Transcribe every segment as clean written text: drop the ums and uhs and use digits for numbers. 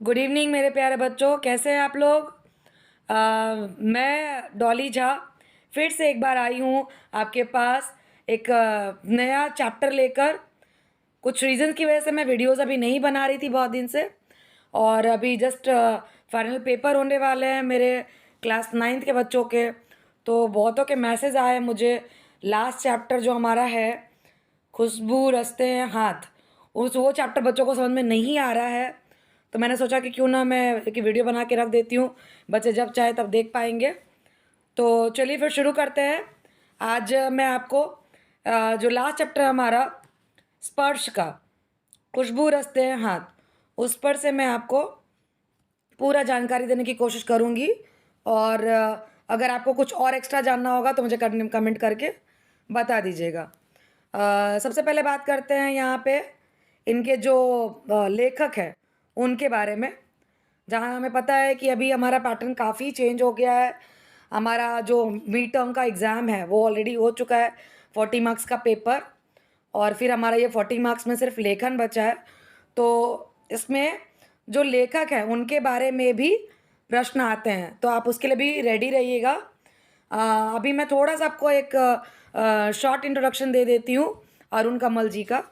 Good evening मेरे प्यारे बच्चों, कैसे हैं आप लोग। मैं डॉली झा फिर से एक बार आई हूँ आपके पास एक नया चैप्टर लेकर। कुछ रीज़न की वजह से मैं वीडियोस अभी नहीं बना रही थी बहुत दिन से, और अभी जस्ट फाइनल पेपर होने वाले हैं मेरे क्लास 9th के बच्चों के। तो बहुतों के मैसेज आए मुझे, लास्ट चैप्टर जो हमारा है खुशबू रचते हैं हाथ, उस वो चैप्टर बच्चों को समझ में नहीं आ रहा है। तो मैंने सोचा कि क्यों ना मैं एक वीडियो बना के रख देती हूँ, बच्चे जब चाहे तब देख पाएंगे। तो चलिए फिर शुरू करते हैं। आज मैं आपको जो लास्ट चैप्टर हमारा स्पर्श का, खुशबू रचते हैं हाथ, उस पर से मैं आपको पूरा जानकारी देने की कोशिश करूँगी। और अगर आपको कुछ और एक्स्ट्रा जानना होगा तो मुझे कमेंट करके बता दीजिएगा। सबसे पहले बात करते हैं यहाँ पे इनके जो लेखक हैं उनके बारे में। जहाँ हमें पता है कि अभी हमारा पैटर्न काफ़ी चेंज हो गया है। हमारा जो मिड टर्म का एग्ज़ाम है वो ऑलरेडी हो चुका है, 40 मार्क्स का पेपर, और फिर हमारा ये 40 मार्क्स में सिर्फ लेखन बचा है। तो इसमें जो लेखक हैं उनके बारे में भी प्रश्न आते हैं, तो आप उसके लिए भी रेडी रहिएगा। अभी मैं थोड़ा सा आपको एक शॉर्ट इंट्रोडक्शन दे देती हूँ अरुण कमल जी का।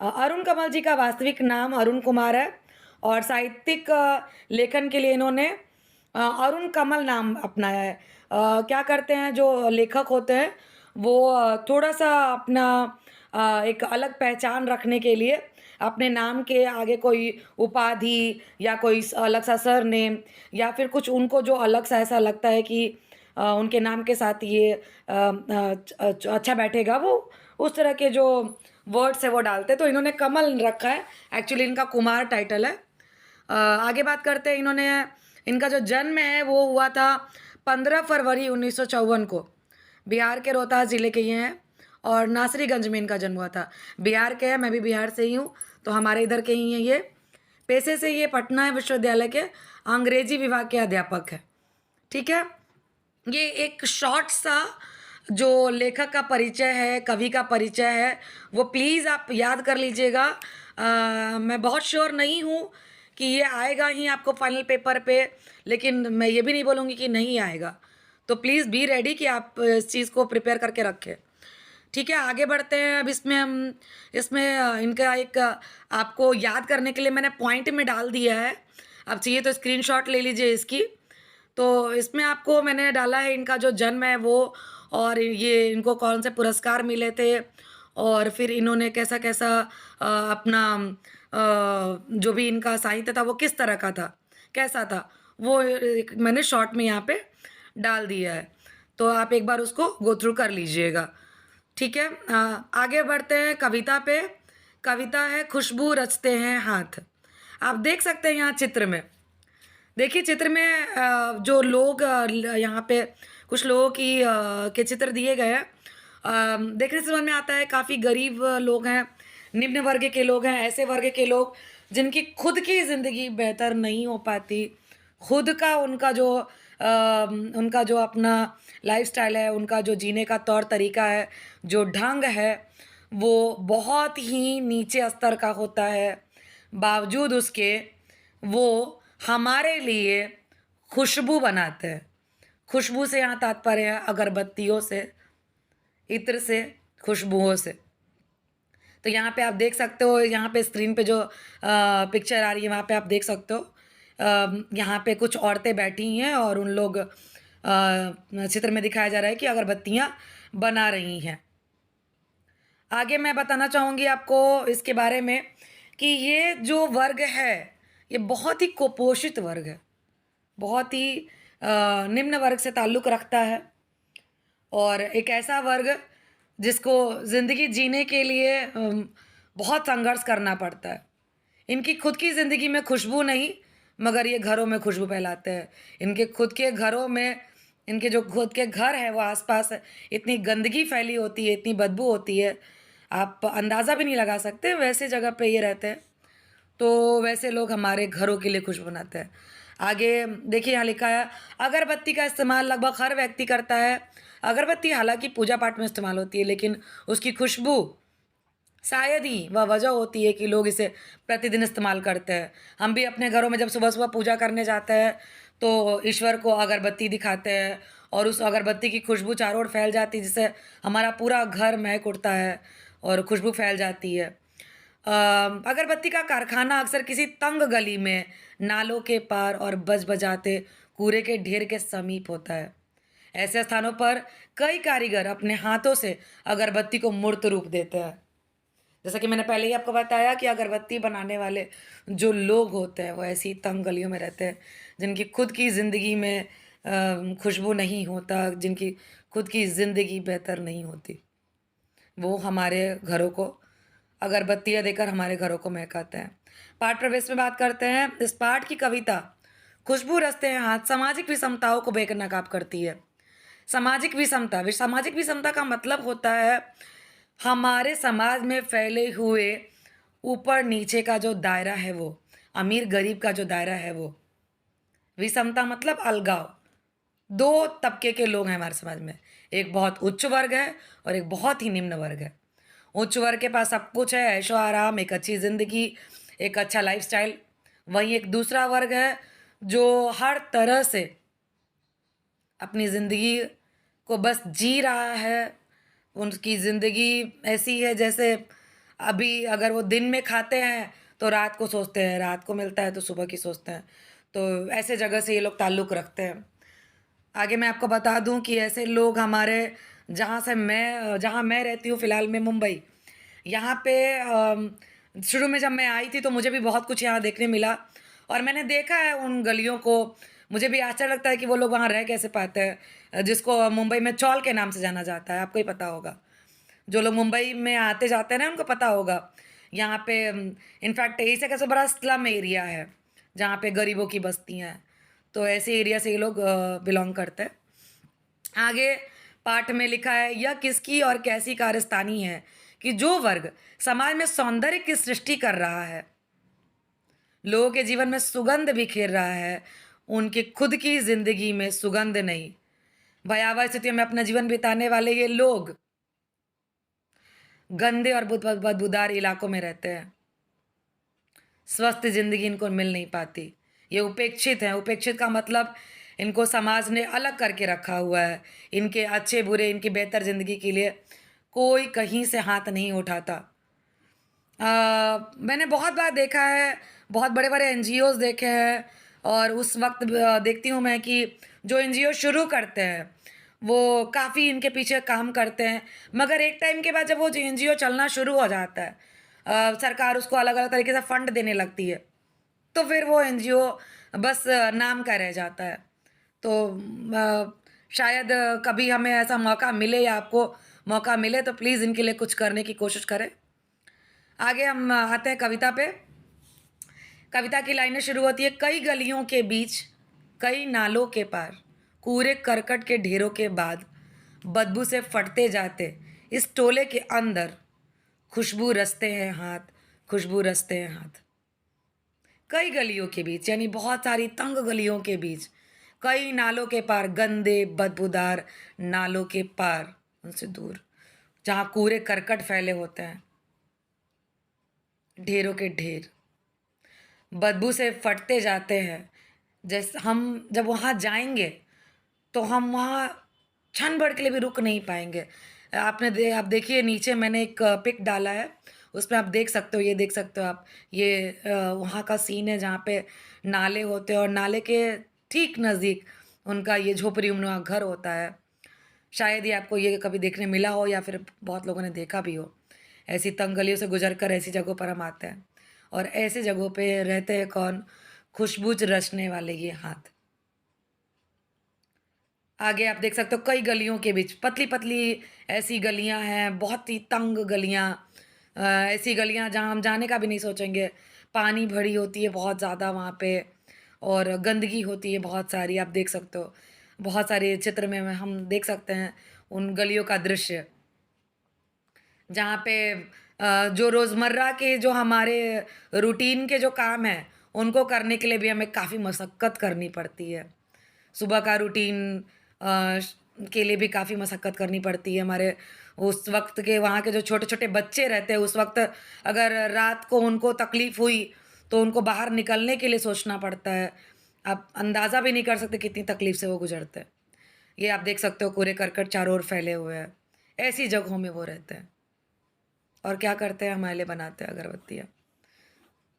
अरुण कमल जी का वास्तविक नाम अरुण कुमार है, और साहित्यिक लेखन के लिए इन्होंने अरुण कमल नाम अपनाया है। क्या करते हैं जो लेखक होते हैं वो थोड़ा सा अपना एक अलग पहचान रखने के लिए अपने नाम के आगे कोई उपाधि या कोई अलग सा सरनेम, या फिर कुछ उनको जो अलग सा ऐसा लगता है कि उनके नाम के साथ ये अच्छा बैठेगा, वो उस तरह के जो वर्ड्स है वो डालते हैं। तो इन्होंने कमल रखा है, एक्चुअली इनका कुमार टाइटल है। आगे बात करते हैं। इनका जो जन्म है वो हुआ था 15 फरवरी 1954 को। बिहार के रोहतास ज़िले के ये हैं, और नासरीगंज में इनका जन्म हुआ था। बिहार के हैं, मैं भी बिहार से ही हूँ, तो हमारे इधर के ही हैं ये। पेशे से ये पटना विश्वविद्यालय के अंग्रेजी विभाग के अध्यापक हैं। ठीक है, ये एक शॉर्ट सा जो लेखक का परिचय है, कवि का परिचय है, वो प्लीज़ आप याद कर लीजिएगा। मैं बहुत श्योर नहीं हूँ कि ये आएगा ही आपको फाइनल पेपर पे, लेकिन मैं ये भी नहीं बोलूँगी कि नहीं आएगा। तो प्लीज़ बी रेडी कि आप इस चीज़ को प्रिपेयर करके रखें। ठीक है, आगे बढ़ते हैं। अब इसमें इनका एक आपको याद करने के लिए मैंने पॉइंट में डाल दिया है। अब चाहिए तो स्क्रीनशॉट ले लीजिए इसकी। तो इसमें आपको मैंने डाला है इनका जो जन्म है वो, और ये इनको कौन से पुरस्कार मिले थे, और फिर इन्होंने कैसा-कैसा अपना जो भी इनका साहित्य था वो किस तरह का था, कैसा था, वो एक मैंने शॉर्ट में यहाँ पे डाल दिया है। तो आप एक बार उसको गो थ्रू कर लीजिएगा। ठीक है, आगे बढ़ते हैं कविता पे। कविता है खुशबू रचते हैं हाथ। आप देख सकते हैं यहाँ चित्र में। देखिए चित्र में जो लोग यहाँ पे कुछ लोगों की के चित्र दिए गए हैं। देखने से समझ में आता है काफ़ी गरीब लोग हैं, निम्न वर्ग के लोग हैं, ऐसे वर्ग के लोग जिनकी खुद की ज़िंदगी बेहतर नहीं हो पाती। खुद का उनका जो अपना लाइफ़स्टाइल है, उनका जो जीने का तौर तरीका है, जो ढंग है, वो बहुत ही नीचे स्तर का होता है। बावजूद उसके वो हमारे लिए खुशबू बनाते हैं। खुशबू से यहाँ तात्पर्य है अगरबत्तियों से, इत्र से, खुशबुओं से। तो यहाँ पे आप देख सकते हो, यहाँ पे स्क्रीन पे जो पिक्चर आ रही है वहाँ पे आप देख सकते हो। यहाँ पे कुछ औरतें बैठी हैं और उन लोग चित्र में दिखाया जा रहा है कि अगरबत्तियाँ बना रही हैं। आगे मैं बताना चाहूँगी आपको इसके बारे में कि ये जो वर्ग है ये बहुत ही कुपोषित वर्ग है, बहुत ही निम्न वर्ग से ताल्लुक़ रखता है, और एक ऐसा वर्ग जिसको ज़िंदगी जीने के लिए बहुत संघर्ष करना पड़ता है। इनकी खुद की ज़िंदगी में खुशबू नहीं, मगर ये घरों में खुशबू फैलाते हैं। इनके खुद के घरों में, इनके जो खुद के घर हैं वो आसपास इतनी गंदगी फैली होती है, इतनी बदबू होती है, आप अंदाज़ा भी नहीं लगा सकते वैसे जगह पे ये रहते हैं। तो वैसे लोग हमारे घरों के लिए खुशबू बनाते हैं। आगे देखिए यहाँ लिखा है अगरबत्ती का इस्तेमाल लगभग हर व्यक्ति करता है। अगरबत्ती हालांकि पूजा पाठ में इस्तेमाल होती है, लेकिन उसकी खुशबू शायद ही वह वजह होती है कि लोग इसे प्रतिदिन इस्तेमाल करते हैं। हम भी अपने घरों में जब सुबह-सुबह पूजा करने जाते हैं, तो ईश्वर को अगरबत्ती दिखाते हैं और उस अगरबत्ती की खुशबू चारों ओर फैल जाती है, जिससे हमारा पूरा घर महक उठता है और खुशबू फैल जाती है। अगरबत्ती का कारखाना अक्सर किसी तंग गली में, नालों के पार और बज-बजाते कूड़े के ढेर के समीप होता है। ऐसे स्थानों पर कई कारीगर अपने हाथों से अगरबत्ती को मूर्त रूप देते हैं। जैसा कि मैंने पहले ही आपको बताया कि अगरबत्ती बनाने वाले जो लोग होते हैं, वो ऐसी तंग गलियों में रहते हैं, जिनकी खुद की ज़िंदगी में खुशबू नहीं होता, जिनकी खुद की ज़िंदगी बेहतर नहीं होती। वो हमारे घरों को अगरबत्तियाँ देकर हमारे घरों को महकाते हैं। पाठ प्रवेश में बात करते हैं। इस पाठ की कविता खुशबू रचते हैं हाथ सामाजिक विषमताओं को बेनकाब करती है। सामाजिक विषमता का मतलब होता है हमारे समाज में फैले हुए ऊपर-नीचे का जो दायरा है वो, अमीर-गरीब का जो दायरा है वो। विषमता मतलब अलगाव। 2 तबके के लोग हैं हमारे समाज में। एक बहुत उच्च वर्ग है और एक बहुत ही निम्न वर्ग है। उच्च वर्ग के पास सब कुछ है, ऐशो-आराम, एक अच्छी ज़िंदगी, एक अच्छा लाइफ़स्टाइल। वहीं एक दूसरा वर्ग है जो हर तरह से अपनी ज़िंदगी को बस जी रहा है। उनकी ज़िंदगी ऐसी है जैसे अभी अगर वो दिन में खाते हैं तो रात को सोचते हैं, रात को मिलता है तो सुबह की सोचते हैं। तो ऐसे जगह से ये लोग ताल्लुक़ रखते हैं। आगे मैं आपको बता दूँ कि ऐसे लोग हमारे जहाँ मैं रहती हूँ फ़िलहाल में मुंबई, यहाँ पे शुरू में जब मैं आई थी तो मुझे भी बहुत कुछ यहाँ देखने मिला और मैंने देखा है उन गलियों को। मुझे भी आश्चर्य लगता है कि वो लोग वहाँ रह कैसे पाते हैं, जिसको मुंबई में चौल के नाम से जाना जाता है, आपको ही पता होगा। जो लोग मुंबई में आते-जाते हैं ना, उनको पता होगा। यहाँ पे इनफैक्ट एशिया का सबसे बड़ा स्लम एरिया है, जहाँ पे गरीबों की बस्तियाँ हैं। तो ऐसे एरिया से ये लोग बिलॉन्ग करते हैं। आगे पाठ में लिखा है, यह किसकी और कैसी कारस्तानी है कि जो वर्ग समाज में सौंदर्य की सृष्टि कर रहा है, लोगों के जीवन में सुगंध बिखेर रहा है, उनकी खुद की ज़िंदगी में सुगंध नहीं। भयावह स्थितियों में अपना जीवन बिताने वाले ये लोग गंदे और बदबूदार इलाकों में रहते हैं। स्वस्थ ज़िंदगी इनको मिल नहीं पाती। ये उपेक्षित हैं। उपेक्षित का मतलब इनको समाज ने अलग करके रखा हुआ है। इनके अच्छे-बुरे, इनकी बेहतर ज़िंदगी के लिए कोई कहीं से हाथ नहीं उठाता। मैंने बहुत बार देखा है, बहुत बड़े-बड़े एनजीओज़ देखे हैं और उस वक़्त देखती हूँ मैं कि जो एनजीओ शुरू करते हैं, वो काफ़ी इनके पीछे काम करते हैं। मगर एक टाइम के बाद जब वो जो एनजीओ चलना शुरू हो जाता है, सरकार उसको अलग-अलग तरीके से फंड देने लगती है, तो फिर वो एनजीओ बस नाम का रह जाता है। तो शायद कभी हमें ऐसा मौका मिले या आपको मौका मिले तो प्लीज़ इनके लिए कुछ करने की कोशिश करें। आगे हम आते हैं कविता पे। कविता की लाइनें शुरू होती है, कई गलियों के बीच, कई नालों के पार, कूड़े करकट के ढेरों के बाद, बदबू से फटते जाते, इस टोले के अंदर, खुशबू रचते हैं हाथ, खुशबू रचते हैं हाथ। कई गलियों के बीच यानी बहुत सारी तंग गलियों के बीच, कई नालों के पार, गंदे बदबूदार नालों के पार, उनसे दूर, जहाँ कूड़े करकट फैले होते हैं, ढेरों के ढेर, बदबू से फटते जाते हैं। जैसे हम जब वहाँ जाएंगे तो हम वहाँ क्षण भर के लिए भी रुक नहीं पाएंगे। आप देखिए नीचे मैंने एक पिक डाला है, उसमें आप देख सकते हो, ये देख सकते हो आप, ये वहाँ का सीन है जहाँ पे नाले होते हैं और नाले के ठीक नज़दीक उनका ये झोपड़ी-नुमा घर होता है। शायद ही आपको ये कभी देखने मिला हो या फिर बहुत लोगों ने देखा भी हो। ऐसी तंग गलियों से गुज़र कर ऐसी जगहों पर हम आते हैं और ऐसे जगहों पे रहते हैं कौन? खुशबू रचने वाले ये हाथ। आगे आप देख सकते हो कई गलियों के बीच पतली-पतली ऐसी गलियाँ हैं, बहुत ही तंग गलियाँ, ऐसी गलियाँ जहाँ हम जाने का भी नहीं सोचेंगे। पानी भरी होती है बहुत ज़्यादा वहाँ पे और गंदगी होती है बहुत सारी, आप देख सकते हो। बहुत सारे चित्र में हम देख सकते हैं उन गलियों का दृश्य, जहाँ पे जो रोज़मर्रा के जो हमारे रूटीन के जो काम हैं, उनको करने के लिए भी हमें काफ़ी मशक्कत करनी पड़ती है। सुबह का रूटीन के लिए भी काफ़ी मशक्क़त करनी पड़ती है। हमारे उस वक़्त के वहाँ के जो छोटे-छोटे बच्चे रहते हैं, उस वक़्त अगर रात को उनको तकलीफ़ हुई, तो उनको बाहर निकलने के लिए सोचना पड़ता है। आप अंदाज़ा भी नहीं कर सकते कितनी तकलीफ़ से वो गुज़रते हैं। ये आप देख सकते हो कूड़े-करकट चारों ओर फैले हुए हैं। ऐसी जगहों में वो रहते हैं। और क्या करते हैं, हमारे लिए बनाते हैं अगरबत्तियाँ।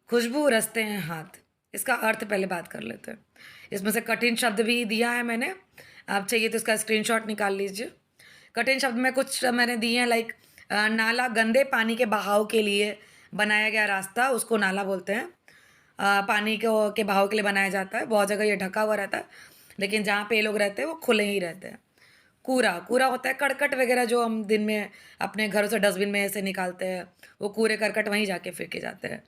खुशबू रचते हैं हाथ, इसका अर्थ पहले बात कर लेते हैं। इसमें से कठिन शब्द भी दिया है मैंने, आप चाहिए तो इसका स्क्रीनशॉट निकाल लीजिए। कठिन शब्द में कुछ मैंने दिए हैं, लाइक नाला गंदे पानी के बहाव के लिए बनाया गया रास्ता, उसको नाला बोलते हैं। पानी के बहाव के लिए बनाया जाता है, बहुत जगह ये ढका हुआ रहता है, लेकिन जहाँ पे ये लोग रहते हैं वो खुले ही रहते हैं। कूड़ा, कूड़ा होता है करकट वगैरह जो हम दिन में अपने घरों से डस्टबिन में ऐसे निकालते हैं, वो कूड़े करकट वहीं जाके फेंके जाते हैं।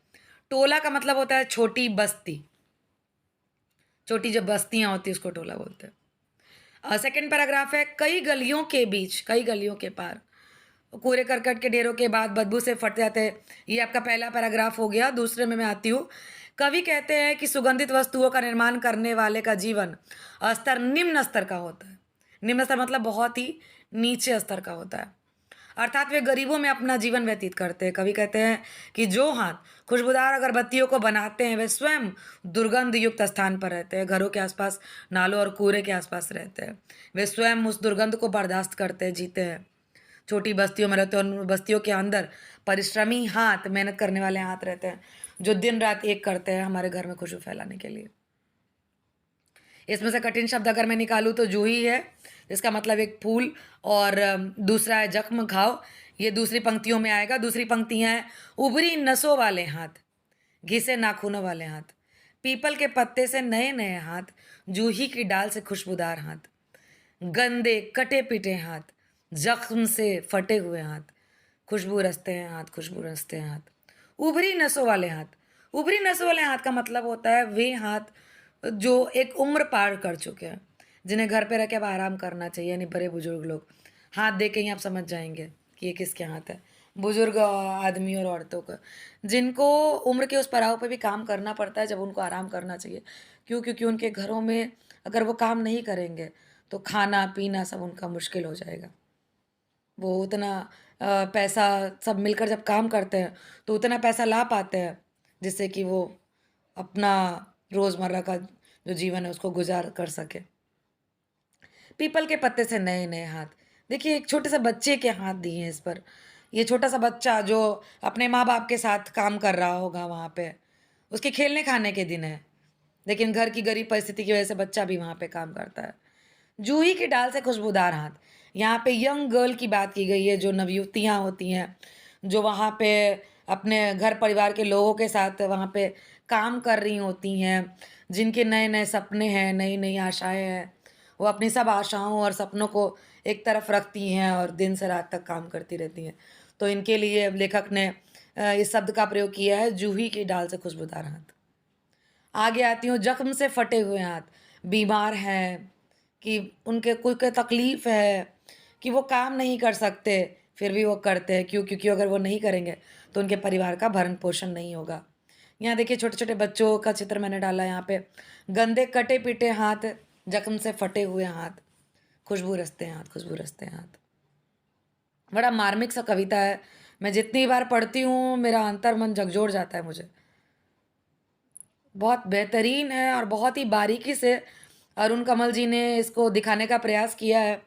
टोला का मतलब होता है छोटी बस्ती, छोटी जो बस्तियाँ होती हैं उसको टोला बोलते हैं। सेकंड पैराग्राफ है, कई गलियों के बीच, कई गलियों के पार कूड़े करकट के ढेरों के बाद बदबू से फट जाते हैं। ये आपका पहला पैराग्राफ हो गया। दूसरे में मैं आती हूँ। कवि कहते हैं कि सुगंधित वस्तुओं का निर्माण करने वाले का जीवन स्तर निम्न स्तर का होता है। निम्न स्तर मतलब बहुत ही नीचे स्तर का होता है, अर्थात वे गरीबों में अपना जीवन व्यतीत करते हैं। कवि कहते हैं कि जो हाथ खुशबूदार अगरबत्तियों को बनाते हैं वे स्वयं दुर्गंध युक्त स्थान पर रहते हैं, घरों के आसपास, नालों और कूड़े के आसपास रहते हैं। वे स्वयं उस दुर्गंध को बर्दाश्त करते हैं, जीते हैं। छोटी बस्तियों में रहते हैं, उन बस्तियों के अंदर परिश्रमी हाथ, मेहनत करने वाले हाथ रहते हैं, जो दिन रात एक करते हैं हमारे घर में खुशबू फैलाने के लिए। इसमें से कठिन शब्द अगर मैं निकालूँ तो जूही है, इसका मतलब एक फूल, और दूसरा है जख्म घाव, ये दूसरी पंक्तियों में आएगा। दूसरी पंक्तियाँ हैं, उभरी नसों वाले हाथ, घिसे नाखूनों वाले हाथ, पीपल के पत्ते से नए नए हाथ, जूही की डाल से खुशबूदार हाथ, गंदे कटे पिटे हाथ, जख्म से फटे हुए हाथ, खुशबू रचते हैं हाथ, खुशबू रचते हैं हाथ। उभरी नसों वाले हाथ, उभरी नसों वाले हाथ का मतलब होता है वे हाथ जो एक उम्र पार कर चुके हैं, जिन्हें घर पे रह के अब आराम करना चाहिए, यानी बड़े बुजुर्ग लोग। हाथ देख के ही आप समझ जाएंगे कि ये किसके हाथ है। बुजुर्ग आदमी और औरतों का, जिनको उम्र के उस पड़ाव पे भी काम करना पड़ता है, जब उनको आराम करना चाहिए। क्यों? क्योंकि उनके घरों में अगर वो काम नहीं करेंगे तो खाना पीना सब उनका मुश्किल हो जाएगा। वो उतना पैसा सब मिलकर जब काम करते हैं तो उतना पैसा ला पाते हैं जिससे कि वो अपना रोज़मर्रा का जो जीवन है उसको गुजार कर सके। पीपल के पत्ते से नए नए हाथ, देखिए एक छोटे से बच्चे के हाथ दिए हैं इस पर। ये छोटा सा बच्चा जो अपने माँ बाप के साथ काम कर रहा होगा वहाँ पे, उसके खेलने खाने के दिन है, लेकिन घर की गरीब परिस्थिति की वजह से बच्चा भी वहाँ पे काम करता है। जूही की डाल से खुशबूदार हाथ, यहाँ पे यंग गर्ल की बात की गई है, जो नवयुवतियाँ होती हैं, जो वहाँ पे अपने घर परिवार के लोगों के साथ वहाँ पे काम कर रही होती हैं, जिनके नए नए सपने हैं, नई नई आशाएं हैं। वो अपनी सब आशाओं और सपनों को एक तरफ रखती हैं और दिन से रात तक काम करती रहती हैं। तो इनके लिए लेखक ने इस शब्द का प्रयोग किया है, जूही की डाल से खुशबूदार हाथ। आगे आती हूँ, जख्म से फटे हुए हाथ, बीमार हैं, कि उनके कोई कोई तकलीफ़ है, कि वो काम नहीं कर सकते, फिर भी वो करते हैं। क्यों? क्योंकि अगर वो नहीं करेंगे तो उनके परिवार का भरण-पोषण नहीं होगा। यहाँ देखिए छोटे-छोटे बच्चों का चित्र मैंने डाला यहाँ पे। गंदे कटे-पिटे हाथ, जख्म से फटे हुए हाथ, खुशबू रचते हैं हाथ, खुशबू रचते हैं हाथ। बड़ा मार्मिक सा कविता है। मैं जितनी बार पढ़ती हूँ मेरा अंतर्मन झकझोर जाता है मुझे। बहुत बेहतरीन है और बहुत ही बारीकी से अरुण कमल जी ने इसको दिखाने का प्रयास किया है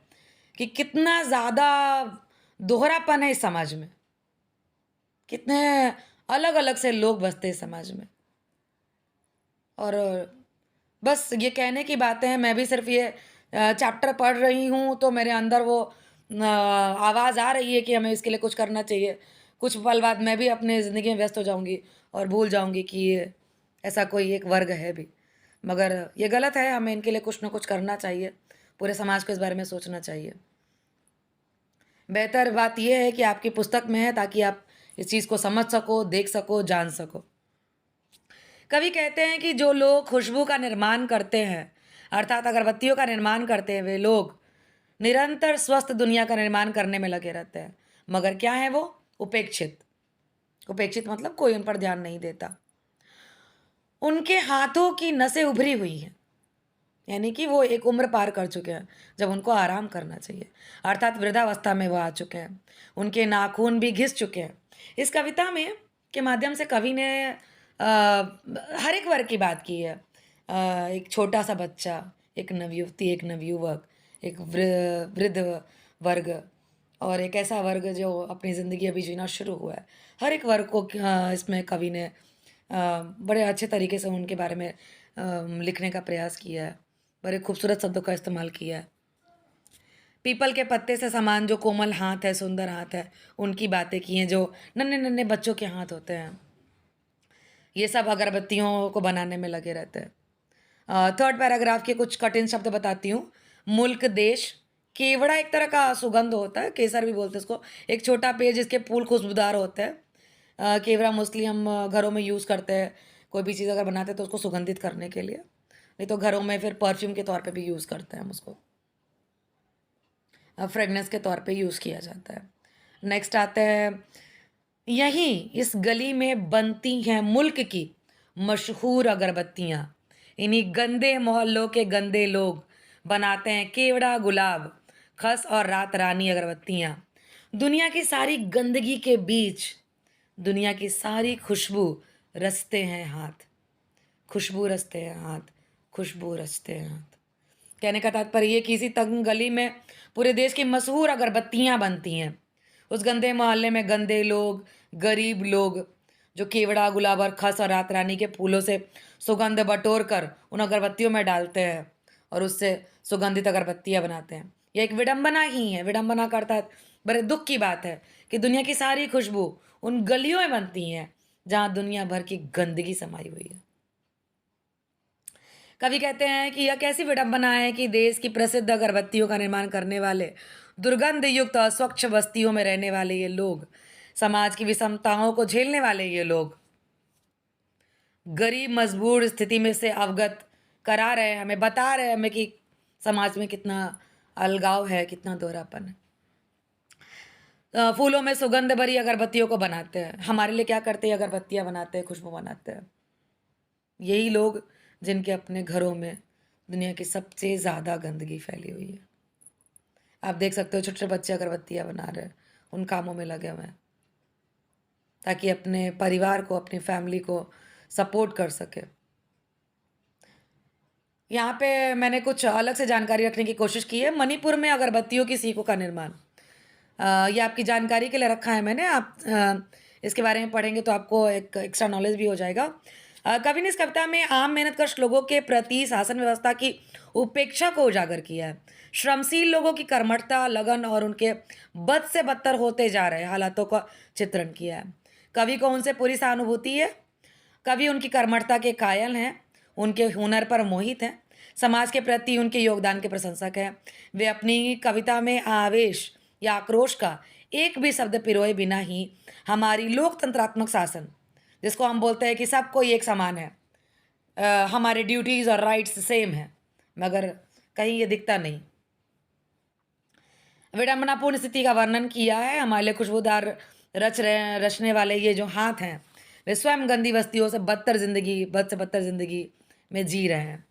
कि कितना ज़्यादा दोहरापन है इस समाज में, कितने अलग-अलग से लोग बसते हैं इस समाज में। और बस ये कहने की बातें हैं, मैं भी सिर्फ़ ये चैप्टर पढ़ रही हूँ तो मेरे अंदर वो आवाज़ आ रही है कि हमें इसके लिए कुछ करना चाहिए। कुछ पल बाद मैं भी अपनी ज़िंदगी में व्यस्त हो जाऊँगी और भूल जाऊँगी कि ये ऐसा कोई एक वर्ग है भी। मगर ये गलत है, हमें इनके लिए कुछ ना कुछ करना चाहिए, पूरे समाज को इस बारे में सोचना चाहिए। बेहतर बात ये है कि आपकी पुस्तक में है ताकि आप इस चीज़ को समझ सको, देख सको, जान सको। कवि कहते हैं कि जो लोग खुशबू का निर्माण करते हैं, अर्थात अगरबत्तियों का निर्माण करते हैं, वे लोग निरंतर स्वस्थ दुनिया का निर्माण करने में लगे रहते हैं। मगर क्या है वो? उपेक्षित। उपेक्षित मतलब कोई उन पर ध्यान नहीं देता। उनके हाथों की नसें उभरी हुई हैं, यानी कि वो एक उम्र पार कर चुके हैं जब उनको आराम करना चाहिए, अर्थात वृद्धावस्था में वो आ चुके हैं, उनके नाखून भी घिस चुके हैं। इस कविता में के माध्यम से कवि ने हर एक वर्ग की बात की है। एक छोटा सा बच्चा, एक नवयुवती, एक नवयुवक, एक वृद्ध वर्ग और एक ऐसा वर्ग जो अपनी ज़िंदगी अभी जीना शुरू हुआ है। हर एक वर्ग को इसमें कवि ने बड़े अच्छे तरीके से उनके बारे में लिखने का प्रयास किया है। बड़े खूबसूरत शब्दों का इस्तेमाल किया है। पीपल के पत्ते से समान जो कोमल हाथ है, सुंदर हाथ है, उनकी बातें की हैं, जो नन्हे नन्हे बच्चों के हाथ होते हैं, ये सब अगरबत्तियों को बनाने में लगे रहते हैं। थर्ड पैराग्राफ के कुछ कठिन शब्द बताती हूँ। मुल्क, देश, केवड़ा एक तरह का सुगंध होता है, केसर भी बोलते हैं उसको, एक छोटा पेड़ जिसके फूल खुशबूदार होते हैं। केवड़ा मोस्टली हम घरों में यूज़ करते हैं, कोई भी चीज़ अगर बनाते हैं तो उसको सुगंधित करने के लिए, नहीं तो घरों में फिर परफ्यूम के तौर पे भी यूज़ करते हैं हम उसको, फ्रेगनेंस के तौर पे यूज़ किया जाता है। नेक्स्ट आते हैं, यहीं इस गली में बनती हैं मुल्क की मशहूर अगरबत्तियाँ। इन्हीं गंदे मोहल्लों के गंदे लोग बनाते हैं केवड़ा, गुलाब, खस और रात रानी अगरबत्तियाँ। दुनिया की सारी गंदगी के बीच दुनिया की सारी खुशबू रचते हैं हाथ, खुशबू रचते हैं हाथ, खुशबू रचते हैं हाथ। कहने का तात्पर्य ये कि इसी तंग गली में पूरे देश की मशहूर अगरबत्तियाँ बनती हैं। उस गंदे मोहल्ले में गंदे लोग, गरीब लोग जो केवड़ा, गुलाब और खस और रात रानी के फूलों से सुगंध बटोर कर उन अगरबत्तियों में डालते हैं और उससे सुगंधित अगरबत्तियाँ बनाते हैं। यह एक विडंबना ही है। विडंबना का अर्थात बड़े दुख की बात है कि दुनिया की सारी खुशबू उन गलियों में बनती हैं जहाँ दुनिया भर की गंदगी समाई हुई है। कवि कहते हैं कि यह कैसी विडंबना है कि देश की प्रसिद्ध अगरबत्तियों का निर्माण करने वाले, दुर्गंध युक्त अस्वच्छ बस्तियों में रहने वाले ये लोग, समाज की विषमताओं को झेलने वाले ये लोग, गरीब मजबूर स्थिति में से अवगत करा रहे हैं हमें, बता रहे हैं हमें कि समाज में कितना अलगाव है, कितना दोहरापन है। फूलों में सुगंध भरी अगरबत्तियों को बनाते हैं। हमारे लिए क्या करते हैं? अगरबत्तियाँ बनाते हैं, खुशबू बनाते हैं। यही लोग जिनके अपने घरों में दुनिया की सबसे ज़्यादा गंदगी फैली हुई है। आप देख सकते हो छोटे छोटे बच्चे अगरबत्तियाँ बना रहे हैं, उन कामों में लगे हुए हैं ताकि अपने परिवार को, अपनी फैमिली को सपोर्ट कर सके। यहाँ पे मैंने कुछ अलग से जानकारी रखने की कोशिश की है। मणिपुर में अगरबत्तियों की सीखों का निर्माण, ये आपकी जानकारी के लिए रखा है मैंने। आप इसके बारे में पढ़ेंगे तो आपको एक एक्स्ट्रा नॉलेज भी हो जाएगा। कवि ने इस कविता में आम मेहनतकश लोगों के प्रति शासन व्यवस्था की उपेक्षा को उजागर किया है। श्रमशील लोगों की कर्मठता, लगन और उनके बद से बदतर होते जा रहे हालातों का चित्रण किया है। कवि को उनसे पूरी सहानुभूति है। कवि उनकी कर्मठता के कायल हैं, उनके हुनर पर मोहित हैं, समाज के प्रति उनके योगदान के प्रशंसक हैं। वे अपनी कविता में आवेश या आक्रोश का एक भी शब्द पिरोए बिना ही हमारी लोकतंत्रात्मक शासन, जिसको हम बोलते हैं कि सब कोई एक समान है, हमारे ड्यूटीज़ और राइट्स सेम है, मगर कहीं ये दिखता नहीं। विडंबनापूर्ण स्थिति का वर्णन किया है। हमारे लिए खुशबूदार रचने वाले ये जो हाथ हैं, वे स्वयं गंदी बस्तियों से बदतर जिंदगी, बद से बदतर जिंदगी में जी रहे हैं।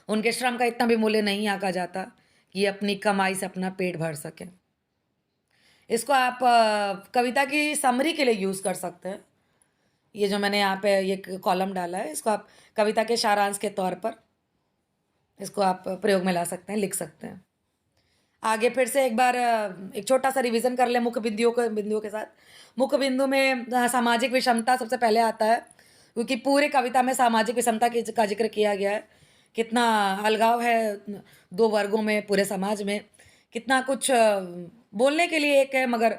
उनके श्रम का इतना भी मूल्य नहीं आंका जाता कि ये अपनी कमाई से अपना पेट भर सकें। इसको आप कविता की समरी के लिए यूज़ कर सकते हैं। ये जो मैंने यहाँ पे ये कॉलम डाला है, इसको आप कविता के सारांश के तौर पर इसको आप प्रयोग में ला सकते हैं, लिख सकते हैं। आगे फिर से एक बार एक छोटा सा रिवीजन कर लें मुख्य बिंदुओं के साथ। मुख्य बिंदु में सामाजिक विषमता सबसे पहले आता है, क्योंकि पूरे कविता में सामाजिक विषमता का जिक्र किया गया है। कितना अलगाव है दो वर्गों में, पूरे समाज में कितना कुछ बोलने के लिए एक है मगर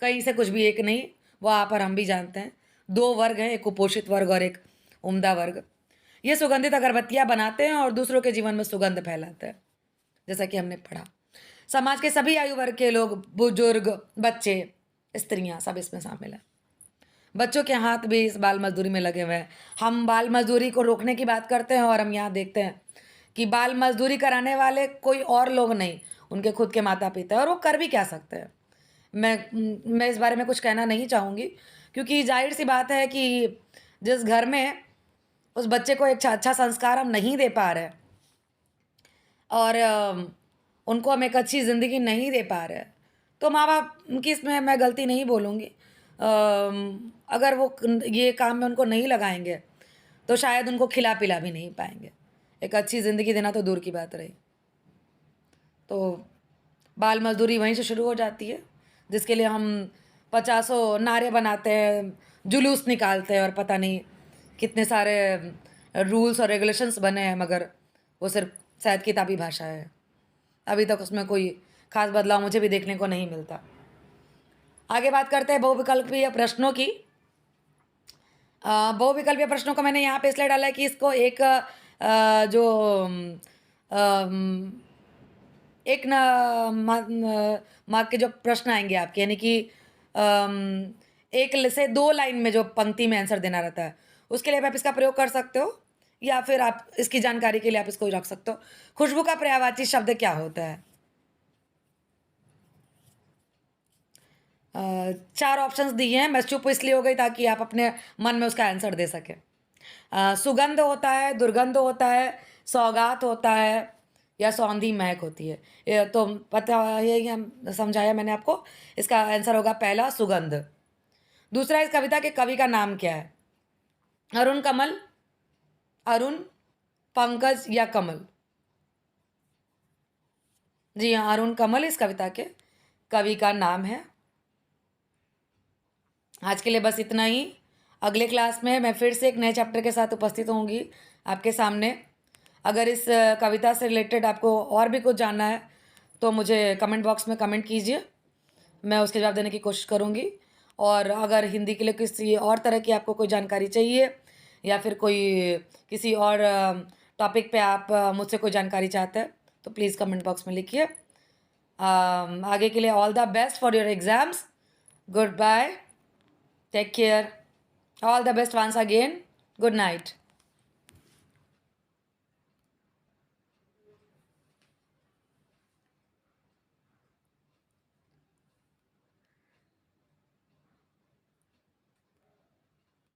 कहीं से कुछ भी एक नहीं, वो आप और हम भी जानते हैं। दो वर्ग हैं, एक कुपोषित वर्ग और एक उम्दा वर्ग। ये सुगंधित अगरबत्तियाँ बनाते हैं और दूसरों के जीवन में सुगंध फैलाते हैं, जैसा कि हमने पढ़ा। समाज के सभी आयु वर्ग के लोग, बुजुर्ग, बच्चे, स्त्रियां, सब इसमें शामिल हैं। बच्चों के हाथ भी इस बाल मजदूरी में लगे हुए हैं। हम बाल मजदूरी को रोकने की बात करते हैं और हम यहाँ देखते हैं कि बाल मजदूरी कराने वाले कोई और लोग नहीं, उनके खुद के माता पिता, और वो कर भी क्या सकते हैं। मैं इस बारे में कुछ कहना नहीं चाहूँगी, क्योंकि जाहिर सी बात है कि जिस घर में उस बच्चे को एक अच्छा संस्कार हम नहीं दे पा रहे, और उनको हम एक अच्छी ज़िंदगी नहीं दे पा रहे हैं, तो माँ बाप की इसमें मैं गलती नहीं बोलूँगी। अगर वो ये काम में उनको नहीं लगाएंगे तो शायद उनको खिला पिला भी नहीं पाएंगे। एक अच्छी ज़िंदगी देना तो दूर की बात रही। तो बाल मज़दूरी वहीं से शुरू हो जाती है, जिसके लिए हम पचासों नारे बनाते हैं, जुलूस निकालते हैं और पता नहीं कितने सारे रूल्स और रेगुलेशंस बने हैं, मगर वो सिर्फ शायद किताबी भाषा है। अभी तक उसमें कोई खास बदलाव मुझे भी देखने को नहीं मिलता। आगे बात करते हैं बहुविकल्पीय प्रश्नों की। बहुविकल्पीय प्रश्नों को मैंने यहाँ पे इसलिए डाला है कि इसको एक जो अम, एक ना मार्क के जो प्रश्न आएंगे आपके, यानी कि एक से 2 लाइन में जो पंक्ति में आंसर देना रहता है, उसके लिए आप इसका प्रयोग कर सकते हो, या फिर आप इसकी जानकारी के लिए आप इसको रख सकते हो। खुशबू का पर्यायवाची शब्द क्या होता है? 4 ऑप्शंस दिए हैं, मैं चुप इसलिए हो गई ताकि आप अपने मन में उसका आंसर दे सकें। सुगंध होता है, दुर्गंध होता है, सौगात होता है, या सौंधी महक होती है। ये तो पता यही हम समझाया मैंने आपको। इसका आंसर होगा पहला, सुगंध। दूसरा, इस कविता के कवि का नाम क्या है? अरुण कमल, अरुण, पंकज या कमल? जी हाँ, अरुण कमल इस कविता के कवि का नाम है। आज के लिए बस इतना ही। अगले क्लास में मैं फिर से एक नए चैप्टर के साथ उपस्थित होंगी आपके सामने। अगर इस कविता से रिलेटेड आपको और भी कुछ जानना है तो मुझे कमेंट बॉक्स में कमेंट कीजिए, मैं उसके जवाब देने की कोशिश करूँगी। और अगर हिंदी के लिए किसी और तरह की आपको कोई जानकारी चाहिए, या फिर कोई किसी और टॉपिक पे आप मुझसे कोई जानकारी चाहते हैं, तो प्लीज़ कमेंट बॉक्स में लिखिए। आगे के लिए all the best for your exams. Good bye, take care, all the best once again, good night.